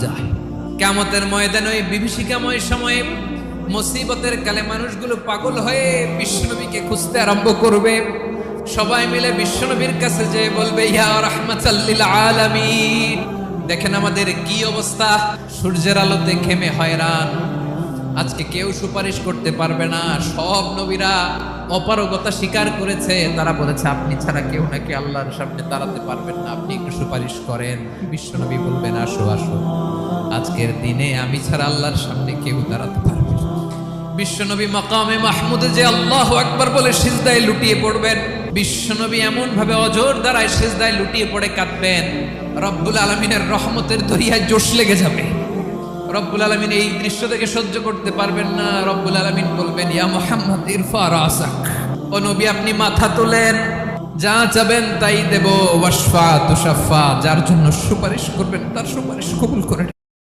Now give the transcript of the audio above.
যায়। কিয়ামতের ময়দানে ওই বিভীষিকাময় সময়ে মুসিবতের কালে মানুষগুলো পাগল হয়ে বিশ্বনবীকে খুঁজতে আরম্ভ করবে। সবাই মিলে বিশ্বনবীর কাছে যেয়ে বলবে, ইয়া রাহমাতাল লিল আলামিন, দেখেন আমাদের কি অবস্থা, সূর্যের আলোতে ঘেমে হয়রান, আজকে কেউ সুপারিশ করতে পারবে না। সব নবীরা অপারগতা স্বীকার করেছে, তারা বলেছে আপনি ছাড়া কেউ নাকি আল্লাহর সামনে দাঁড়াতে পারবেন না, আপনি একটু সুপারিশ করেন। বিশ্বনবী বলবেন, আসো আসো, আজকের দিনে আমি ছাড়া আল্লাহর সামনে কেউ দাঁড়াতে পারবে না। বিশ্বনবী মাকামে মাহমুদে যে আল্লাহু আকবার বলে সিজদায় লুটিয়ে পড়বেন, বিশ্বনবী এমন ভাবে অজর দ্বারায় সিজদায় লুটিয়ে পড়ে কাঁদবেন, রব্বুল আলামিনের রহমতের দরিয়ায় জোশ লেগে যাবে। রব্বুল আলামিন এই দৃশ্য থেকে সহ্য করতে পারবেন না। রব্বুল আলামিন বলবেন, ইয়া মুহাম্মদ ইরফা রাসাক, ও নবী আপনি মাথা তোলেন, যা চাবেন তাই দেব, ওয়াশফা তুশাফা, যার জন্য সুপারিশ করবেন তার সুপারিশ কবুল করে